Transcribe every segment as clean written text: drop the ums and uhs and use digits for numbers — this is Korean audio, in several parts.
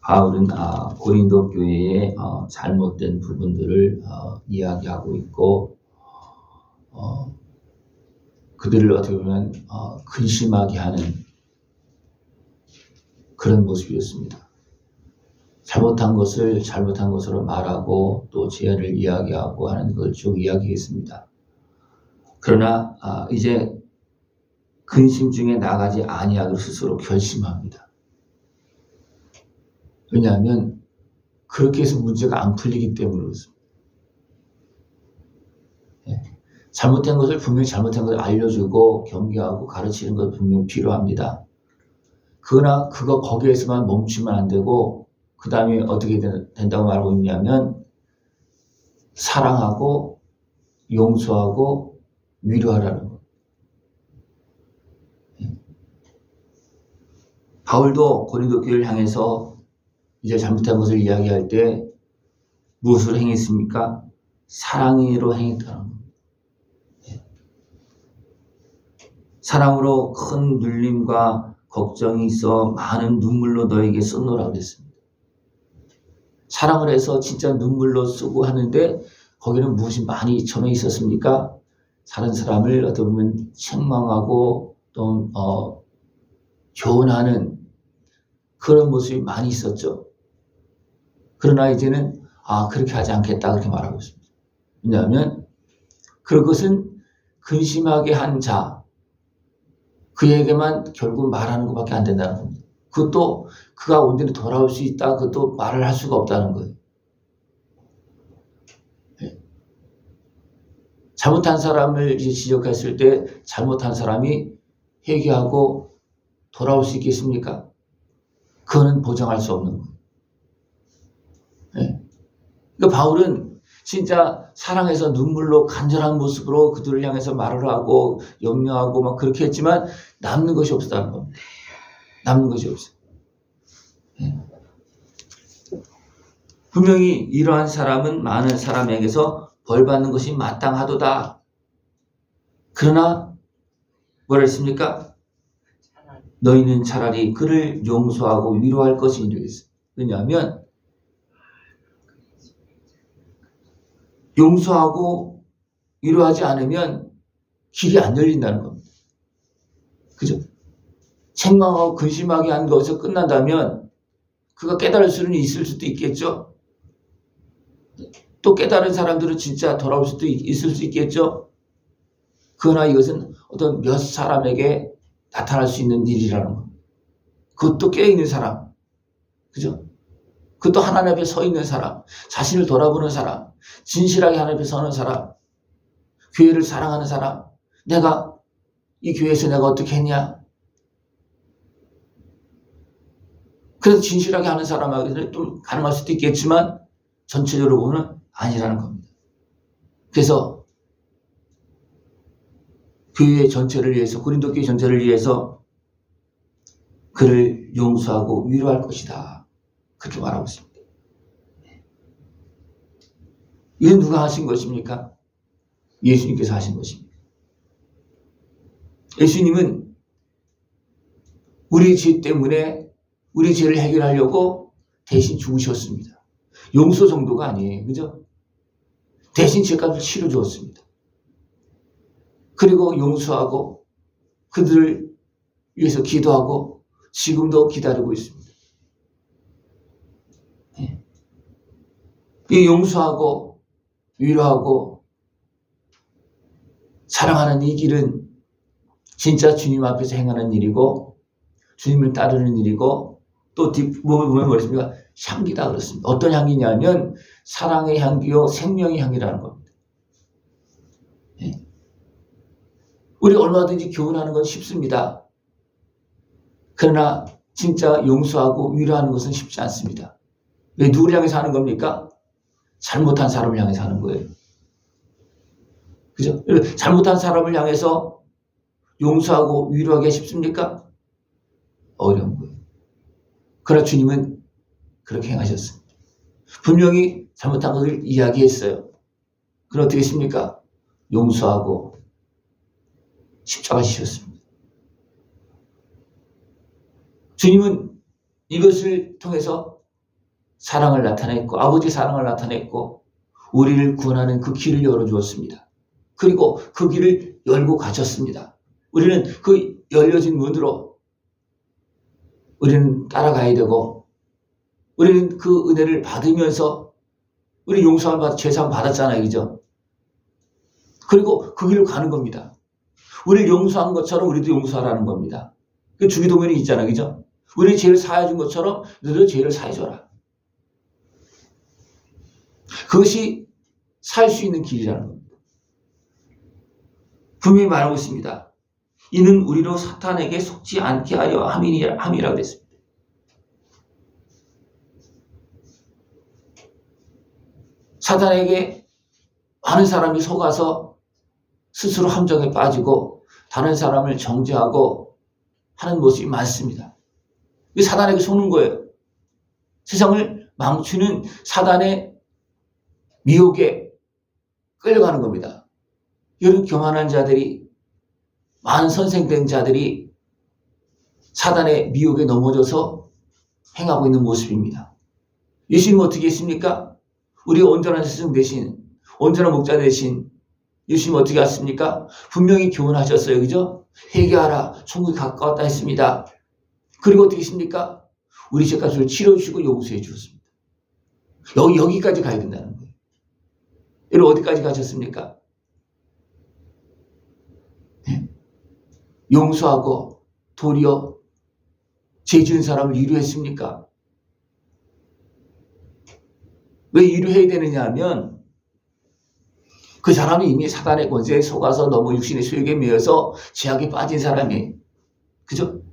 바울은 고린도 교회의 잘못된 부분들을 이야기하고 있고 그들을 어떻게 보면 근심하게 하는 그런 모습이었습니다. 잘못한 것을 잘못한 것으로 말하고 또 죄를 이야기하고 하는 걸 쭉 이야기했습니다. 그러나 이제 근심 중에 나가지 아니하기로 스스로 결심합니다. 왜냐하면 그렇게 해서 문제가 안 풀리기 때문에 그렇습니다. 잘못된 것을 분명히 잘못된 것을 알려주고 경계하고 가르치는 것 분명히 필요합니다. 그러나 거기에서만 멈추면 안 되고 그 다음에 어떻게 된다고 말하고 있냐면 사랑하고 용서하고 위로하라는 것. 바울도 고린도 교회를 향해서 이제 잘못한 것을 이야기할 때 무엇으로 행했습니까? 사랑으로 행했다는 겁니다. 사랑으로 큰 눌림과 걱정이 있어 많은 눈물로 너에게 써놓으라 그랬습니다. 사랑을 해서 진짜 눈물로 쓰고 하는데 거기는 무엇이 많이 전혀 있었습니까? 다른 사람을 어떻게 보면 책망하고 또 교훈하는 그런 모습이 많이 있었죠. 그러나 이제는 그렇게 하지 않겠다 그렇게 말하고 있습니다. 왜냐하면 그것은 근심하게 한 자 그에게만 결국 말하는 것밖에 안 된다는 겁니다. 그것도 그가 온전히 돌아올 수 있다 그것도 말을 할 수가 없다는 거예요. 잘못한 사람을 지적했을 때 잘못한 사람이 회개하고 돌아올 수 있겠습니까? 그거는 보장할 수 없는 거예요. 그러니까 바울은 진짜 사랑해서 눈물로 간절한 모습으로 그들을 향해서 말을 하고 염려하고 막 그렇게 했지만 남는 것이 없었다는 겁니다. 남는 것이 없어요. 분명히 이러한 사람은 많은 사람에게서 벌받는 것이 마땅하도다. 그러나 뭐라 했습니까? 너희는 차라리 그를 용서하고 위로할 것이니 되겠어요. 왜냐하면 용서하고 위로하지 않으면 길이 안 열린다는 겁니다. 그죠? 책망하고 근심하게 한 것에서 끝난다면 그가 깨달을 수는 있을 수도 있겠죠. 또 깨달은 사람들은 진짜 돌아올 수도 있을 수 있겠죠. 그러나 이것은 어떤 몇 사람에게 나타날 수 있는 일이라는 겁니다. 그것도 깨어있는 사람. 그죠? 그것도 하나님 앞에 서 있는 사람. 자신을 돌아보는 사람. 진실하게 하나님 앞에 서는 사람. 교회를 사랑하는 사람. 내가 이 교회에서 내가 어떻게 했냐. 그래서 진실하게 하는 사람에게는 좀 가능할 수도 있겠지만 전체적으로 보면 아니라는 겁니다. 그래서 교회 전체를 위해서 고린도 교회 전체를 위해서 그를 용서하고 위로할 것이다. 그렇게 말하고 있습니다. 이건 누가 하신 것입니까? 예수님께서 하신 것입니다. 예수님은 우리 죄 때문에 우리 죄를 해결하려고 대신 죽으셨습니다. 용서 정도가 아니에요. 그죠? 대신 죄값을 치러 주었습니다. 그리고 용서하고 그들을 위해서 기도하고 지금도 기다리고 있습니다. 이 용서하고 위로하고 사랑하는 이 길은 진짜 주님 앞에서 행하는 일이고 주님을 따르는 일이고 또 뒷부분에 보면 뭐랬습니까? 향기다 그렇습니다. 어떤 향기냐면 사랑의 향기요 생명의 향기라는 겁니다. 우리 얼마든지 교훈하는 건 쉽습니다. 그러나 진짜 용서하고 위로하는 것은 쉽지 않습니다. 왜 누구를 향해서 하는 겁니까? 잘못한 사람을 향해서 하는 거예요. 그죠? 잘못한 사람을 향해서 용서하고 위로하기가 쉽습니까? 어려운 거예요. 그러나 주님은 그렇게 행하셨습니다. 분명히 잘못한 것을 이야기했어요. 그럼 어떻게 했습니까? 용서하고 십자가 지셨습니다. 주님은 이것을 통해서 사랑을 나타냈고 아버지의 사랑을 나타냈고 우리를 구원하는 그 길을 열어주었습니다. 그리고 그 길을 열고 가셨습니다. 우리는 그 열려진 문으로 우리는 따라가야 되고 우리는 그 은혜를 받으면서 우리 용서함 받 죄사함 받았잖아요. 그죠? 그리고 그 길로 가는 겁니다. 우리를 용서한 것처럼 우리도 용서하라는 겁니다. 그 주기도문이 있잖아요. 그죠? 우리 죄를 사해준 것처럼 너도 죄를 사해줘라. 그것이 살 수 있는 길이라는 겁니다. 분명히 말하고 있습니다. 이는 우리로 사탄에게 속지 않게 하려 함이라고 했습니다. 사탄에게 많은 사람이 속아서 스스로 함정에 빠지고 다른 사람을 정죄하고 하는 모습이 많습니다. 이게 사단에게 속는 거예요. 세상을 망치는 사단의 미혹에 끌려가는 겁니다. 이런 교만한 자들이, 많은 선생된 자들이 사단의 미혹에 넘어져서 행하고 있는 모습입니다. 예수님은 어떻게 했습니까? 우리 온전한 스승 대신, 온전한 목자 대신 예수님은 어떻게 했습니까? 분명히 교훈하셨어요. 그죠? 회개하라, 천국이 가까웠다 했습니다. 그리고 어떻게 했습니까? 우리 죄값을 치러주시고 용서해 주었습니다. 여기까지 가야 된다는 거예요. 여러분 어디까지 가셨습니까? 네? 용서하고 도리어 죄 지은 사람을 위로했습니까? 왜 위로해야 되느냐 하면 그 사람이 이미 사단의 권세에 속아서 너무 육신의 수욕에 매여서 죄악에 빠진 사람이, 그죠?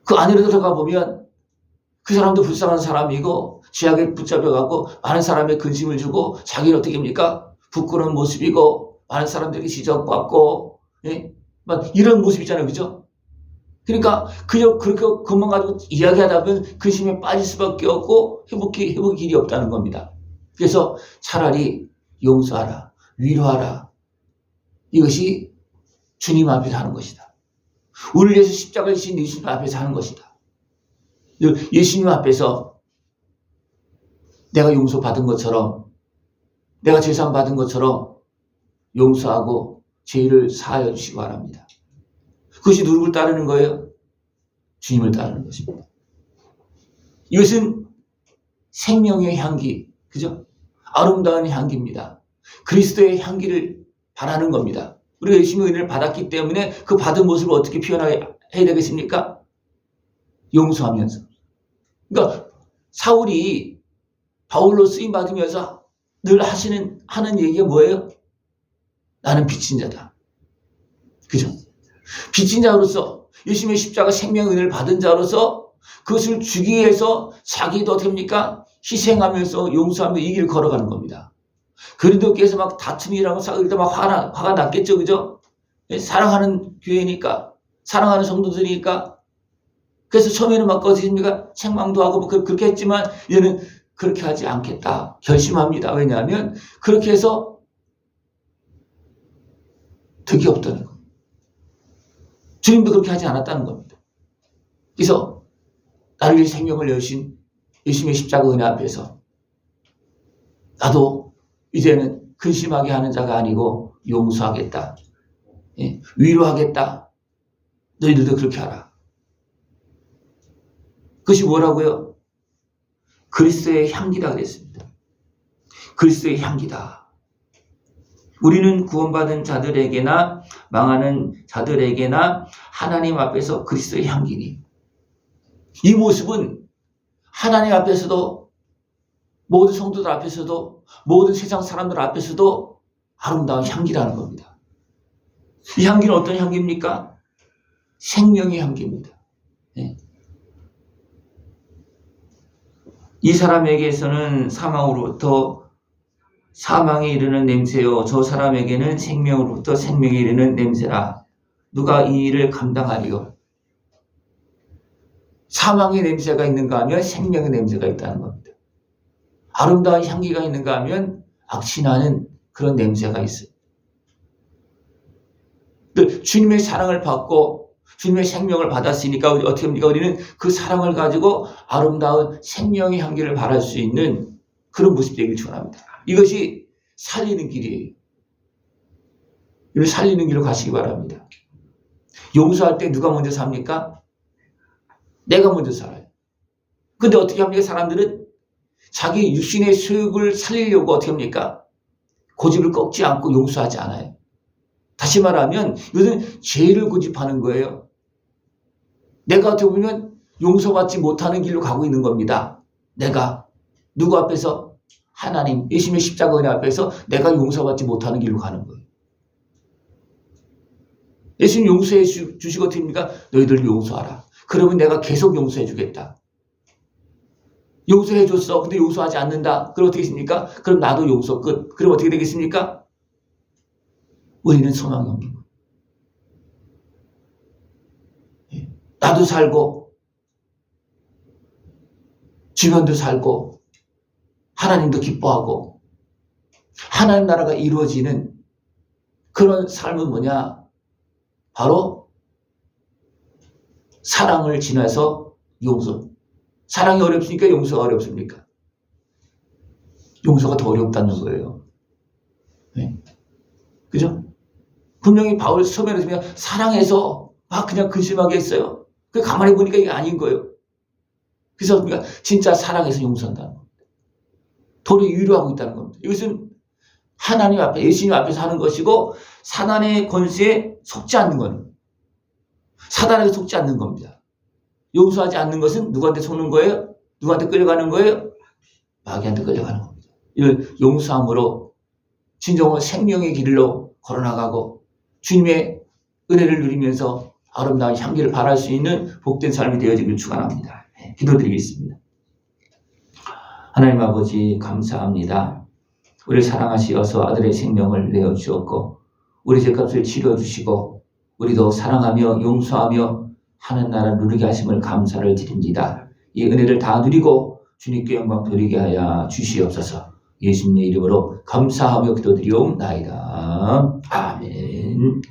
그 안으로 들어가 보면 그 사람도 불쌍한 사람이고 죄악에 붙잡혀가고 많은 사람의 근심을 주고 자기는 어떻게 합니까? 부끄러운 모습이고 많은 사람들에게 지적받고, 예? 막 이런 모습이잖아요. 그죠? 그러니까 그저 그렇게 그것만 가지고 이야기하다 보면 근심에 빠질 수밖에 없고 회복의 길이 없다는 겁니다. 그래서 차라리 용서하라, 위로하라. 이것이 주님 앞에서 하는 것이다. 우리를 위해서 십자가를 지신 예수님 앞에서 하는 것이다. 예수님 앞에서 내가 용서받은 것처럼, 내가 죄사함 받은 것처럼 용서하고 죄를 사하여 주시기 바랍니다. 그것이 누구를 따르는 거예요? 주님을 따르는 것입니다. 이것은 생명의 향기, 그죠? 아름다운 향기입니다. 그리스도의 향기를 바라는 겁니다. 우리가 예수님의 은혜를 받았기 때문에 그 받은 모습을 어떻게 표현해야 되겠습니까? 용서하면서. 그러니까 사울이 바울로 쓰임 받으면서 늘 하는 얘기가 뭐예요? 나는 빚진 자다. 그죠? 빚진 자로서 예수님의 십자가 생명의 은혜를 받은 자로서 그것을 주기 위해서 자기도 됩니까? 희생하면서 용서하며 이 길을 걸어가는 겁니다. 그리스도께서 막 다툼이라고 싸울 때 막 화가 났겠죠. 그죠? 사랑하는 교회니까, 사랑하는 성도들이니까. 그래서 처음에는 막 어떻습니까? 책망도 하고 뭐 그렇게 했지만 얘는 그렇게 하지 않겠다. 결심합니다. 왜냐하면 그렇게 해서 득이 없다는 거예요. 주님도 그렇게 하지 않았다는 겁니다. 그래서 나를 위해 생명을 여신 예수님의 십자가 은혜 앞에서 나도 이제는 근심하게 하는 자가 아니고 용서하겠다. 예? 위로하겠다. 너희들도 그렇게 하라. 그것이 뭐라고요? 그리스도의 향기다 그랬습니다. 그리스도의 향기다. 우리는 구원받은 자들에게나 망하는 자들에게나 하나님 앞에서 그리스도의 향기니. 이 모습은 하나님 앞에서도, 모든 성도들 앞에서도, 모든 세상 사람들 앞에서도 아름다운 향기라는 겁니다. 이 향기는 어떤 향기입니까? 생명의 향기입니다. 네. 이 사람에게서는 사망으로부터 사망에 이르는 냄새요, 저 사람에게는 생명으로부터 생명에 이르는 냄새라. 누가 이 일을 감당하리요? 사망의 냄새가 있는가 하면 생명의 냄새가 있다는 겁니다. 아름다운 향기가 있는가 하면 악취나는 그런 냄새가 있어요. 주님의 사랑을 받고 주님의 생명을 받았으니까 어떻게 합니까? 우리는 그 사랑을 가지고 아름다운 생명의 향기를 발할 수 있는 그런 모습이 되길 축원합니다. 이것이 살리는 길이에요. 이를 살리는 길로 가시기 바랍니다. 용서할 때 누가 먼저 삽니까? 내가 먼저 살아요. 근데 어떻게 합니까? 사람들은 자기 육신의 소욕을 살리려고 어떻게 합니까? 고집을 꺾지 않고 용서하지 않아요. 다시 말하면 이것은 죄를 고집하는 거예요. 내가 어떻게 보면 용서받지 못하는 길로 가고 있는 겁니다. 내가 누구 앞에서? 하나님, 예수님의 십자가 은혜 앞에서 내가 용서받지 못하는 길로 가는 거예요. 예수님 용서해 주시고 어떻게 합니까? 너희들 용서하라. 그러면 내가 계속 용서해 주겠다. 용서해 줬어. 근데 용서하지 않는다. 그럼 어떻게 되겠습니까? 그럼 나도 용서 끝. 그럼 어떻게 되겠습니까? 우리는 소망이 없는 거예요. 나도 살고 주변도 살고 하나님도 기뻐하고 하나님 나라가 이루어지는 그런 삶은 뭐냐? 바로 사랑을 지나서 용서. 사랑이 어렵습니까? 용서가 어렵습니까? 용서가 더 어렵다는 거예요. 네. 그죠? 분명히 바울 처음에는 그냥 사랑해서 막 그냥 근심하게 했어요. 그 가만히 보니까 이게 아닌 거예요. 그래서 우리가 진짜 사랑해서 용서한다는 겁니다. 도를 위로하고 있다는 겁니다. 이것은 하나님 앞에, 예수님 앞에서 하는 것이고 사단의 권세에 속지 않는 거는 사단에게 속지 않는 겁니다. 용서하지 않는 것은 누구한테 속는 거예요? 누구한테 끌려가는 거예요? 마귀한테 끌려가는 겁니다. 이걸 용서함으로 진정한 생명의 길로 걸어나가고 주님의 은혜를 누리면서 아름다운 향기를 발할 수 있는 복된 삶이 되어지길 축원합니다. 기도드리겠습니다. 하나님 아버지 감사합니다. 우리를 사랑하시어서 아들의 생명을 내어주었고 우리 죄값을 치러주시고 우리도 사랑하며 용서하며 하는 나라를 누리게 하심을 감사를 드립니다. 이 은혜를 다 누리고 주님께 영광 돌리게 하여 주시옵소서. 예수님의 이름으로 감사하며 기도드리옵나이다. 아멘.